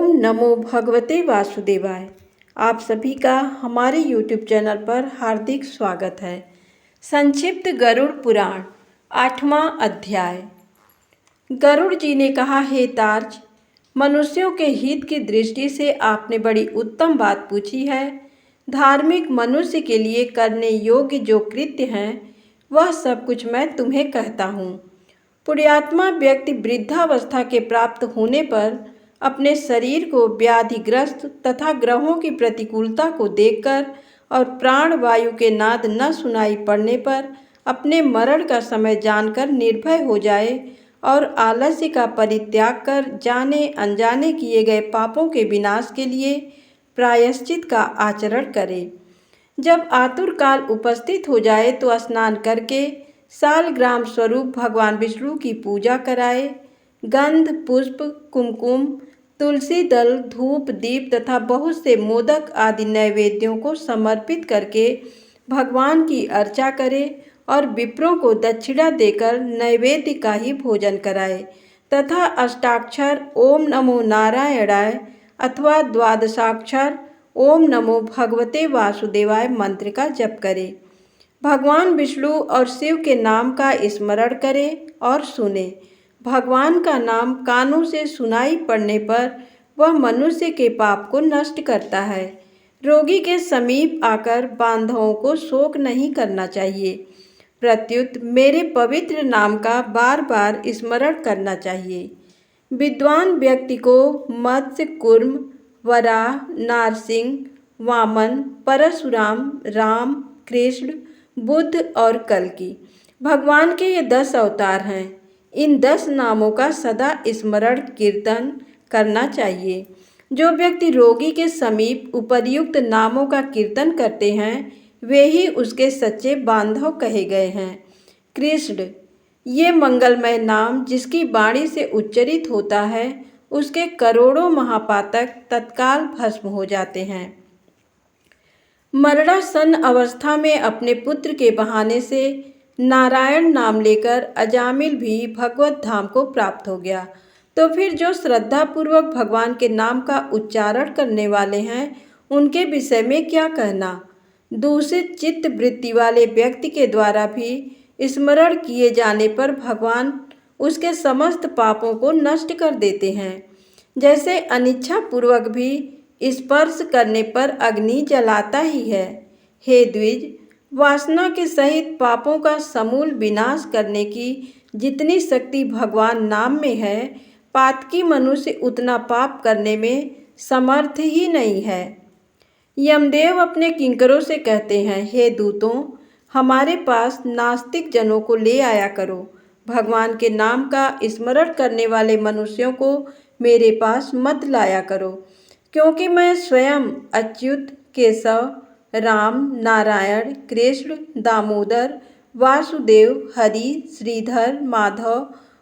ओम नमो भगवते वासुदेवाय। आप सभी का हमारे YouTube चैनल पर हार्दिक स्वागत है। संक्षिप्त गरुड़ पुराण 8वां अध्याय। गरुड़ जी ने कहा, हे तार्च, मनुष्यों के हित की दृष्टि से आपने बड़ी उत्तम बात पूछी है। धार्मिक मनुष्य के लिए करने योग्य जो कृत्य हैं, वह सब कुछ मैं तुम्हें कहता हूँ। पुण्यात्मा व्यक्ति वृद्धावस्था के प्राप्त होने पर अपने शरीर को व्याधिग्रस्त तथा ग्रहों की प्रतिकूलता को देखकर और प्राण वायु के नाद न सुनाई पड़ने पर अपने मरण का समय जानकर निर्भय हो जाए और आलस्य का परित्याग कर जाने अनजाने किए गए पापों के विनाश के लिए प्रायश्चित का आचरण करे। जब आतुर काल उपस्थित हो जाए तो स्नान करके सालग्राम स्वरूप भगवान विष्णु की पूजा कराए। गंध, पुष्प, कुमकुम, तुलसी दल, धूप, दीप तथा बहुत से मोदक आदि नैवेद्यों को समर्पित करके भगवान की अर्चा करे और विप्रों को दक्षिणा देकर नैवेद्य का ही भोजन कराए तथा अष्टाक्षर ओम नमो नारायणाय अथवा द्वादशाक्षर ओम नमो भगवते वासुदेवाय मंत्र का जप करे। भगवान विष्णु और शिव के नाम का स्मरण करे और सुने। भगवान का नाम कानों से सुनाई पड़ने पर वह मनुष्य के पाप को नष्ट करता है। रोगी के समीप आकर बांधवों को शोक नहीं करना चाहिए, प्रत्युत मेरे पवित्र नाम का बार बार स्मरण करना चाहिए। विद्वान व्यक्ति को मत्स्य, कूर्म, वराह, नारसिंह, वामन, परशुराम, राम, कृष्ण, बुद्ध और कल्कि भगवान के ये 10 अवतार हैं। इन 10 नामों का सदा स्मरण कीर्तन करना चाहिए। जो व्यक्ति रोगी के समीप उपर्युक्त नामों का कीर्तन करते हैं, वे ही उसके सच्चे बांधव कहे गए हैं। कृष्ण, ये मंगलमय नाम जिसकी वाणी से उच्चरित होता है, उसके करोड़ों महापातक तत्काल भस्म हो जाते हैं। मरणासन्न अवस्था में अपने पुत्र के बहाने से नारायण नाम लेकर अजामिल भी भगवत धाम को प्राप्त हो गया। तो फिर जो श्रद्धापूर्वक भगवान के नाम का उच्चारण करने वाले हैं, उनके विषय में क्या कहना। दूषित चित्त वृत्ति वाले व्यक्ति के द्वारा भी स्मरण किए जाने पर भगवान उसके समस्त पापों को नष्ट कर देते हैं। जैसे अनिच्छा पूर्वक भी स्पर्श करने पर अग्नि जलाता ही है। हे द्विज, वासना के सहित पापों का समूल विनाश करने की जितनी शक्ति भगवान नाम में है, पातकी मनुष्य उतना पाप करने में समर्थ ही नहीं है। यमदेव अपने किंकरों से कहते हैं, हे दूतों, हमारे पास नास्तिक जनों को ले आया करो। भगवान के नाम का स्मरण करने वाले मनुष्यों को मेरे पास मत लाया करो, क्योंकि मैं स्वयं अच्युत, केशव, राम, नारायण, कृष्ण, दामोदर, वासुदेव, हरि, श्रीधर, माधव,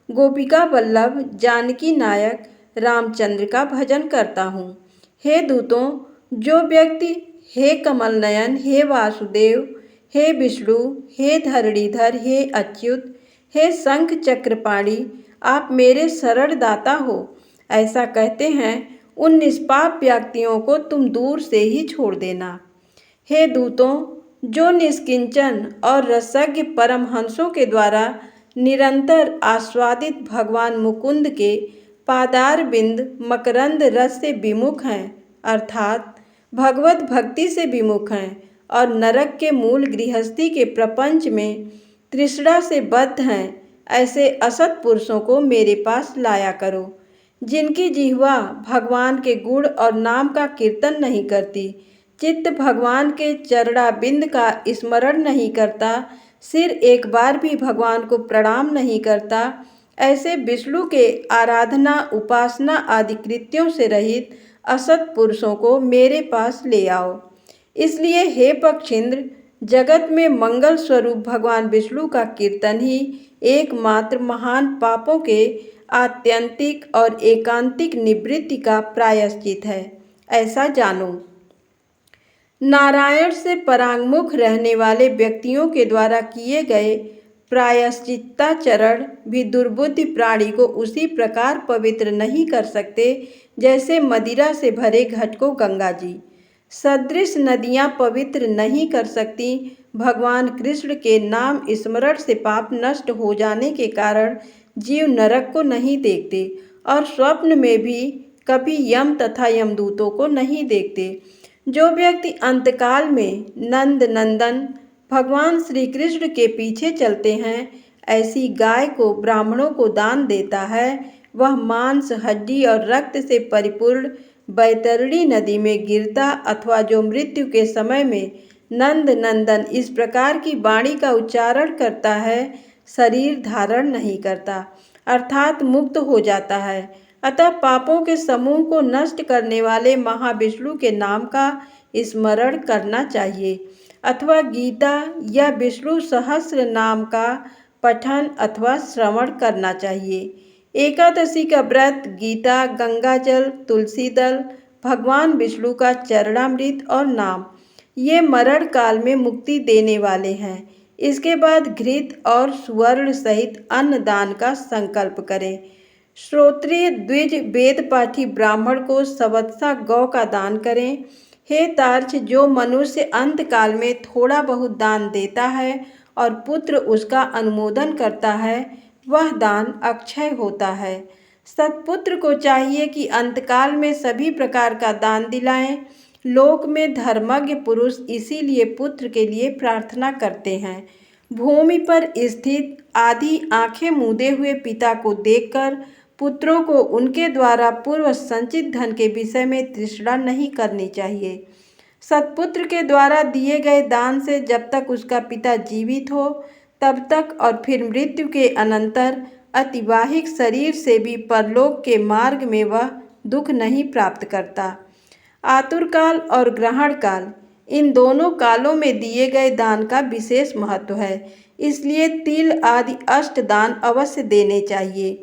गोपिका वल्लभ, जानकी नायक, रामचंद्र का भजन करता हूँ। हे दूतों, जो व्यक्ति हे कमल नयन, हे वासुदेव, हे विष्णु, हे धरणीधर, हे अच्युत, हे शंख चक्रपाणी, आप मेरे शरण दाता हो, ऐसा कहते हैं, उन निष्पाप व्यक्तियों को तुम दूर से ही छोड़ देना। हे दूतों, जो निष्किंचन और रसज्ञ परमहंसों के द्वारा निरंतर आस्वादित भगवान मुकुंद के पादार बिंद मकरंद रस से विमुख हैं, अर्थात भगवत भक्ति से विमुख हैं और नरक के मूल गृहस्थी के प्रपंच में तृष्णा से बद्ध हैं, ऐसे असत पुरुषों को मेरे पास लाया करो, जिनकी जिह्वा भगवान के गुण और नाम का कीर्तन नहीं करती, चित्त भगवान के चरणाबिंद का स्मरण नहीं करता, सिर एक बार भी भगवान को प्रणाम नहीं करता, ऐसे विष्णु के आराधना, उपासना आदि कृत्यों से रहित असत पुरुषों को मेरे पास ले आओ। इसलिए हे पक्षींद्र, जगत में मंगल स्वरूप भगवान विष्णु का कीर्तन ही एकमात्र महान पापों के आत्यंतिक और एकांतिक निवृत्ति का प्रायश्चित है, ऐसा जानो। नारायण से परांगमुख रहने वाले व्यक्तियों के द्वारा किए गए प्रायश्चित्ताचरण भी दुर्बुद्धि प्राणी को उसी प्रकार पवित्र नहीं कर सकते जैसे मदिरा से भरे घट को गंगा जी। सदृश नदियाँ पवित्र नहीं कर सकती। भगवान कृष्ण के नाम स्मरण से पाप नष्ट हो जाने के कारण जीव नरक को नहीं देखते और स्वप्न में भी कभी यम तथा यमदूतों को नहीं देखते। जो व्यक्ति अंतकाल में नंद नंदन भगवान श्री कृष्ण के पीछे चलते हैं, ऐसी गाय को ब्राह्मणों को दान देता है, वह मांस हड्डी और रक्त से परिपूर्ण बैतरणी नदी में गिरता अथवा जो मृत्यु के समय में नंद नंदन इस प्रकार की वाणी का उच्चारण करता है, शरीर धारण नहीं करता अर्थात मुक्त हो जाता है। अतः पापों के समूह को नष्ट करने वाले महाविष्णु के नाम का स्मरण करना चाहिए अथवा गीता या विष्णु सहस्र नाम का पठन अथवा श्रवण करना चाहिए। एकादशी का व्रत, गीता, गंगाजल, तुलसी दल, भगवान विष्णु का चरणामृत और नाम, ये मरण काल में मुक्ति देने वाले हैं। इसके बाद घृत और सुवर्ण सहित अन्न दान का संकल्प करें। श्रोत्रिय द्विज वेद पाठी ब्राह्मण को सवत्सा गौ का दान करें। हे तार्क्ष, जो मनुष्य अंत काल में थोड़ा बहुत दान देता है और पुत्र उसका अनुमोदन करता है, वह दान अक्षय होता है। सत्पुत्र को चाहिए कि अंतकाल में सभी प्रकार का दान दिलाएं। लोक में धर्मज्ञ पुरुष इसीलिए पुत्र के लिए प्रार्थना करते हैं। भूमि पर स्थित आधी आंखें मूंदे हुए पिता को देखकर पुत्रों को उनके द्वारा पूर्व संचित धन के विषय में तृष्णा नहीं करनी चाहिए। सत्पुत्र के द्वारा दिए गए दान से जब तक उसका पिता जीवित हो तब तक और फिर मृत्यु के अनंतर अतिवाहिक शरीर से भी परलोक के मार्ग में वह दुख नहीं प्राप्त करता। आतुर काल और ग्रहण काल, इन दोनों कालों में दिए गए दान का विशेष महत्व है। इसलिए तिल आदि अष्ट दान अवश्य देने चाहिए।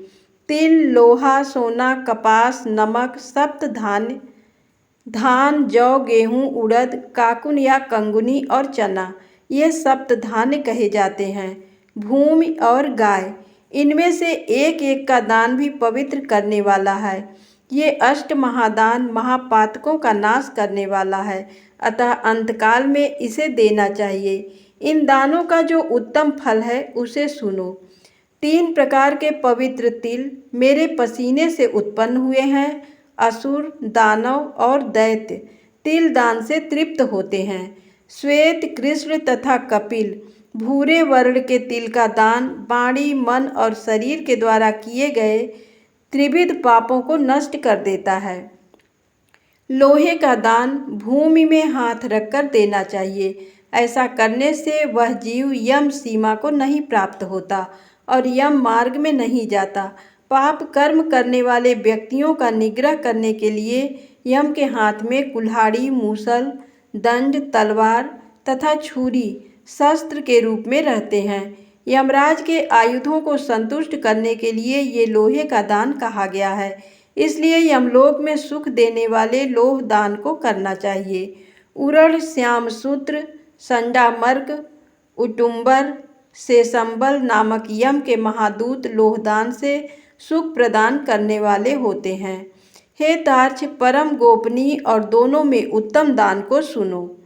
तिल, लोहा, सोना, कपास, नमक, सप्त धान्य, धान, जौ, गेहूँ, उड़द, काकुन या कंगुनी और चना, ये सप्त धान्य कहे जाते हैं। भूमि और गाय, इनमें से एक एक का दान भी पवित्र करने वाला है। ये अष्ट महादान महापातकों का नाश करने वाला है, अतः अंतकाल में इसे देना चाहिए। इन दानों का जो उत्तम फल है उसे सुनो। 3 प्रकार के पवित्र तिल मेरे पसीने से उत्पन्न हुए हैं। असुर, दानव और दैत्य तिल दान से तृप्त होते हैं। श्वेत, कृष्ण तथा कपिल भूरे वर्ण के तिल का दान वाणी, मन और शरीर के द्वारा किए गए त्रिविध पापों को नष्ट कर देता है। लोहे का दान भूमि में हाथ रखकर देना चाहिए। ऐसा करने से वह जीव यम सीमा को नहीं प्राप्त होता और यम मार्ग में नहीं जाता। पाप कर्म करने वाले व्यक्तियों का निग्रह करने के लिए यम के हाथ में कुल्हाड़ी, मूसल, दंड, तलवार तथा छुरी शस्त्र के रूप में रहते हैं। यमराज के आयुधों को संतुष्ट करने के लिए ये लोहे का दान कहा गया है। इसलिए यमलोक में सुख देने वाले लोह दान को करना चाहिए। उरण, श्यामसूत्र, संडामर्क, उटुम्बर, शेषम्बल नामक यम के महादूत लोहदान से सुख प्रदान करने वाले होते हैं। हे तार्क्ष, परम गोपनीय और दोनों में उत्तम दान को सुनो,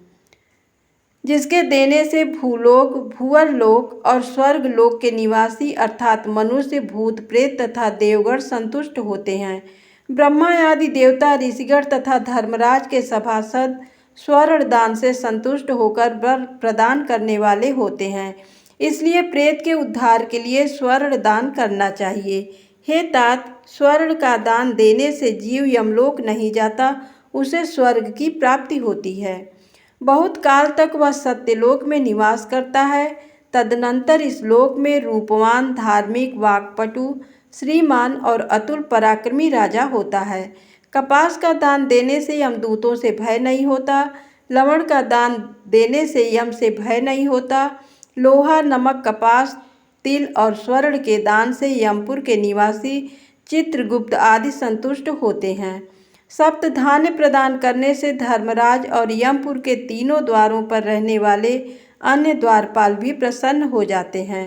जिसके देने से भूलोक, भूअर लोक और स्वर्ग लोक के निवासी अर्थात मनुष्य, भूत, प्रेत तथा देवगण संतुष्ट होते हैं। ब्रह्मा आदि देवता, ऋषिगण तथा धर्मराज के सभासद स्वर्ण दान से संतुष्ट होकर वर प्रदान करने वाले होते हैं। इसलिए प्रेत के उद्धार के लिए स्वर्ण दान करना चाहिए। हे तात, स्वर्ण का दान देने से जीव यमलोक नहीं जाता, उसे स्वर्ग की प्राप्ति होती है। बहुत काल तक वह सत्यलोक में निवास करता है। तदनंतर इस लोक में रूपवान, धार्मिक, वाक्पटु, श्रीमान और अतुल पराक्रमी राजा होता है। कपास का दान देने से यमदूतों से भय नहीं होता। लवण का दान देने से यम से भय नहीं होता। लोहा, नमक, कपास, तिल और स्वर्ण के दान से यमपुर के निवासी चित्रगुप्त आदि संतुष्ट होते हैं। सप्त धान्य प्रदान करने से धर्मराज और यमपुर के तीनों द्वारों पर रहने वाले अन्य द्वारपाल भी प्रसन्न हो जाते हैं।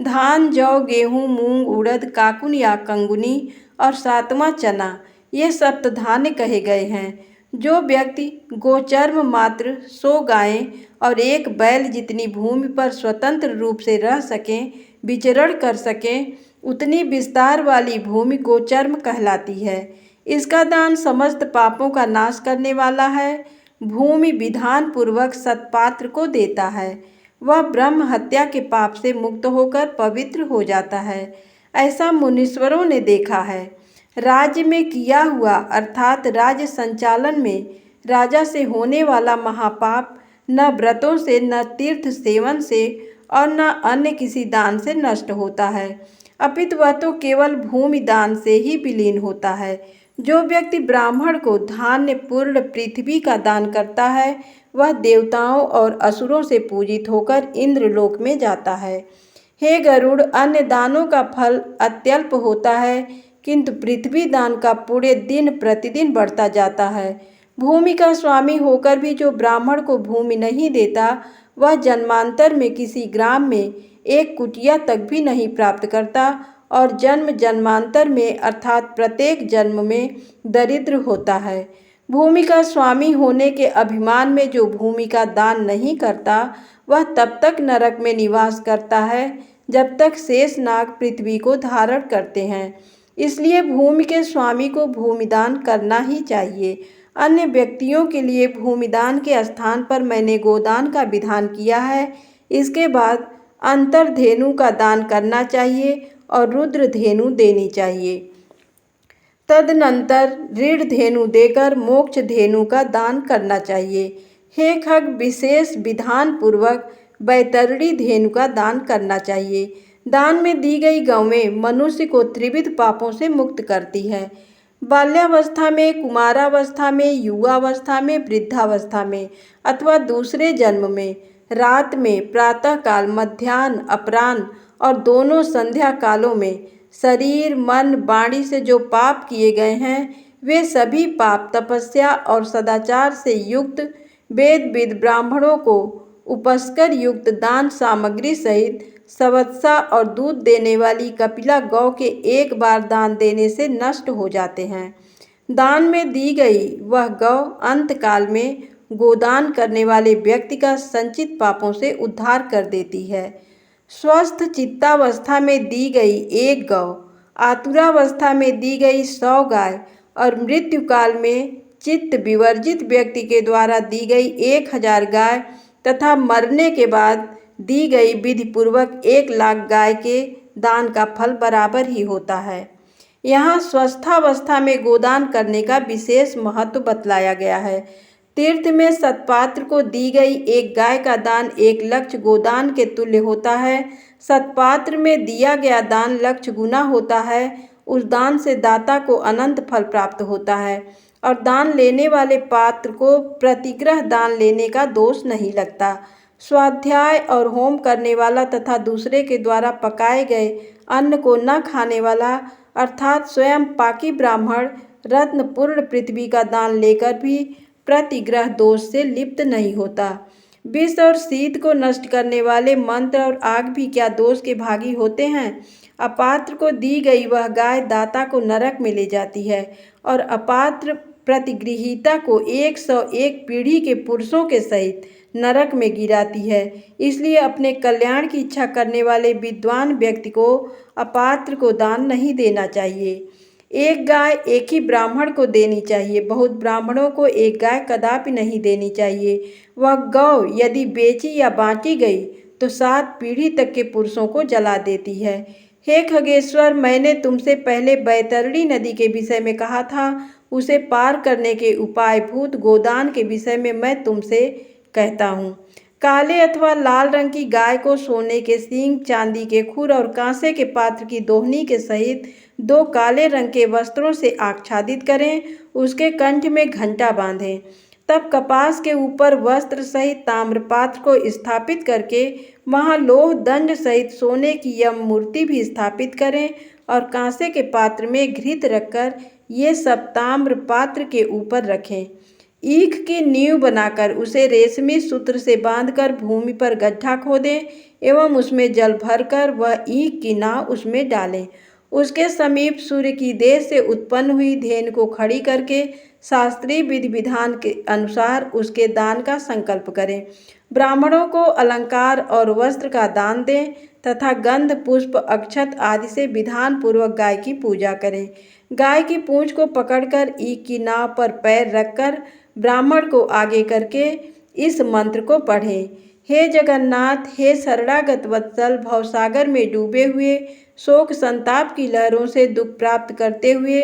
धान, जौ, गेहूँ, मूंग, उड़द, काकुन या कंगुनी और सातवां चना, ये सप्तधान्य कहे गए हैं। जो व्यक्ति गोचर्म मात्र 100 गायें और 1 बैल जितनी भूमि पर स्वतंत्र रूप से रह सकें, विचरण कर सकें, उतनी विस्तार वाली भूमि गोचर्म कहलाती है। इसका दान समस्त पापों का नाश करने वाला है। भूमि विधान पूर्वक सत्पात्र को देता है, वह ब्रह्म हत्या के पाप से मुक्त होकर पवित्र हो जाता है। ऐसा मुनीश्वरों ने देखा है। राज्य में किया हुआ अर्थात राज्य संचालन में राजा से होने वाला महापाप न व्रतों से, न तीर्थ सेवन से और न अन्य किसी दान से नष्ट होता है, अपितु वह तो केवल भूमि दान से ही विलीन होता है। जो व्यक्ति ब्राह्मण को धान्य पूर्ण पृथ्वी का दान करता है, वह देवताओं और असुरों से पूजित होकर इंद्रलोक में जाता है। हे गरुड़, अन्य दानों का फल अत्यल्प होता है, किंतु पृथ्वी दान का पुण्य दिन प्रतिदिन बढ़ता जाता है। भूमि का स्वामी होकर भी जो ब्राह्मण को भूमि नहीं देता, वह जन्मांतर में किसी ग्राम में एक कुटिया तक भी नहीं प्राप्त करता और जन्म जन्मांतर में अर्थात प्रत्येक जन्म में दरिद्र होता है। भूमि का स्वामी होने के अभिमान में जो भूमि का दान नहीं करता, वह तब तक नरक में निवास करता है जब तक शेषनाग पृथ्वी को धारण करते हैं। इसलिए भूमि के स्वामी को भूमिदान करना ही चाहिए। अन्य व्यक्तियों के लिए भूमिदान के स्थान पर मैंने गोदान का विधान किया है। इसके बाद अंतर्धेनु का दान करना चाहिए और रुद्रधेनु देनी चाहिए। तदनंतर ऋण धेनु देकर मोक्ष धेनु का दान करना चाहिए। हे खग, विशेष विधान पूर्वक बैतरणी धेनु का दान करना चाहिए। दान में दी गई गौवें मनुष्य को त्रिविध पापों से मुक्त करती है। बाल्यावस्था में, कुमारावस्था में, युवावस्था में, वृद्धावस्था में अथवा दूसरे जन्म में, रात में, प्रातःकाल, मध्याह्न, अपराह्न और दोनों संध्या कालों में शरीर, मन, वाणी से जो पाप किए गए हैं, वे सभी पाप तपस्या और सदाचार से युक्त वेदविद ब्राह्मणों को उपस्कर युक्त दान सामग्री सहित सवत्सा और दूध देने वाली कपिला गौ के एक बार दान देने से नष्ट हो जाते हैं। दान में दी गई वह गौ अंतकाल में गोदान करने वाले व्यक्ति का संचित पापों से उद्धार कर देती है। स्वस्थ चित्तावस्था में दी गई एक गौ, आतुरावस्था में दी गई 100 गाय और मृत्यु काल में चित्त विवर्जित व्यक्ति के द्वारा दी गई 1000 गाय तथा मरने के बाद दी गई विधि पूर्वक 1,00,000 गाय के दान का फल बराबर ही होता है। यहाँ स्वस्थावस्था में गोदान करने का विशेष महत्व बतलाया गया है। तीर्थ में सत्पात्र को दी गई एक गाय का दान 1 लक्ष गोदान के तुल्य होता है। सत्पात्र में दिया गया दान लक्ष गुना होता है। उस दान से दाता को अनंत फल प्राप्त होता है और दान लेने वाले पात्र को प्रतिग्रह दान लेने का दोष नहीं लगता। स्वाध्याय और होम करने वाला तथा दूसरे के द्वारा पकाए गए अन्न को न खाने वाला अर्थात स्वयं पाकी ब्राह्मण रत्न पूर्ण पृथ्वी का दान लेकर भी प्रतिग्रह दोष से लिप्त नहीं होता। विष और शीत को नष्ट करने वाले मंत्र और आग भी क्या दोष के भागी होते हैं। अपात्र को दी गई वह गाय दाता को नरक में ले जाती है और अपात्र प्रतिगृहीता को 101 पीढ़ी के पुरुषों के सहित नरक में गिराती है। इसलिए अपने कल्याण की इच्छा करने वाले विद्वान व्यक्ति को अपात्र को दान नहीं देना चाहिए। एक गाय एक ही ब्राह्मण को देनी चाहिए। बहुत ब्राह्मणों को एक गाय कदापि नहीं देनी चाहिए। वह गौ यदि बेची या बांटी गई तो 7 पीढ़ी तक के पुरुषों को जला देती है। हे खगेश्वर, मैंने तुमसे पहले बैतरणी नदी के विषय में कहा था, उसे पार करने के उपाय भूत गोदान के विषय में मैं तुमसे कहता हूँ। काले अथवा लाल रंग की गाय को सोने के सींग, चांदी के खुर और कांसे के पात्र की दोहनी के सहित 2 काले रंग के वस्त्रों से आच्छादित करें। उसके कंठ में घंटा बांधें। तब कपास के ऊपर वस्त्र सहित ताम्रपात्र को स्थापित करके वहाँ लोह दंड सहित सोने की यम मूर्ति भी स्थापित करें और कांसे के पात्र में घृत रखकर ये सब ताम्रपात्र के ऊपर रखें। ईख की नींव बनाकर उसे रेशमी सूत्र से बांधकर भूमि पर गड्ढा खोदें एवं उसमें जल भरकर वह ईख की नाव उसमें डालें। उसके समीप सूर्य की देश से उत्पन्न हुई धेनु को खड़ी करके शास्त्रीय विधि विधान के अनुसार उसके दान का संकल्प करें। ब्राह्मणों को अलंकार और वस्त्र का दान दें तथा गंध पुष्प अक्षत आदि से विधान पूर्वक गाय की पूजा करें। गाय की पूंछ को पकड़कर ईख की नाव पर पैर रखकर ब्राह्मण को आगे करके इस मंत्र को पढ़ें। हे जगन्नाथ, हे शरणागत वत्सल, भवसागर में डूबे हुए शोक संताप की लहरों से दुख प्राप्त करते हुए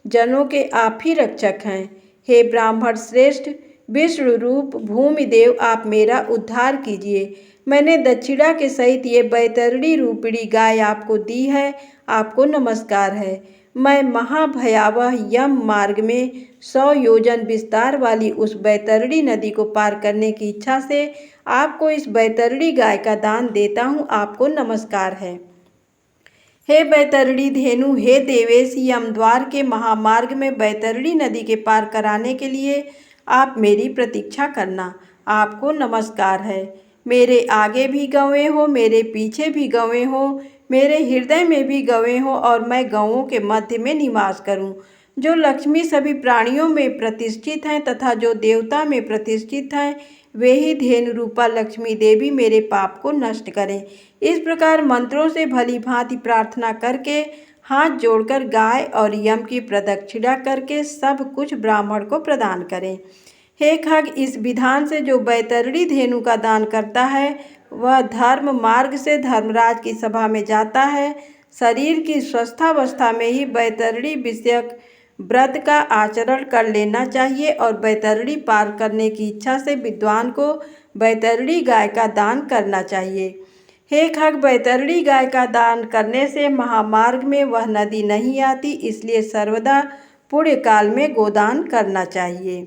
जनों के आप ही रक्षक हैं। हे ब्राह्मण श्रेष्ठ, विष्णु रूप भूमि देव, आप मेरा उद्धार कीजिए। मैंने दक्षिणा के सहित ये बैतरणी रूपिणी गाय आपको दी है, आपको नमस्कार है। मैं महाभयावह यम मार्ग में 100 योजन विस्तार वाली उस बैतरणी नदी को पार करने की इच्छा से आपको इस बैतरणी गाय का दान देता हूँ, आपको नमस्कार है। हे बैतरणी धेनु, हे देवेश, यमद्वार के महामार्ग में बैतरणी नदी के पार कराने के लिए आप मेरी प्रतीक्षा करना, आपको नमस्कार है। मेरे आगे भी गौएं हो, मेरे पीछे भी गौएं हो, मेरे हृदय में भी गौएं हो और मैं गौओं के मध्य में निवास करूं। जो लक्ष्मी सभी प्राणियों में प्रतिष्ठित हैं तथा जो देवता में प्रतिष्ठित हैं, वे ही धेनु रूपा लक्ष्मी देवी मेरे पाप को नष्ट करें। इस प्रकार मंत्रों से भली भांति प्रार्थना करके हाथ जोड़कर गाय और यम की प्रदक्षिणा करके सब कुछ ब्राह्मण को प्रदान करें। हे खग, इस विधान से जो बैतरणी धेनु का दान करता है वह धर्म मार्ग से धर्मराज की सभा में जाता है। शरीर की स्वस्थावस्था में ही बैतरणी विषयक व्रत का आचरण कर लेना चाहिए और बैतरणी पार करने की इच्छा से विद्वान को बैतरणी गाय का दान करना चाहिए। हे खग, बैतरणी गाय का दान करने से महामार्ग में वह नदी नहीं आती, इसलिए सर्वदा पुण्य काल में गोदान करना चाहिए।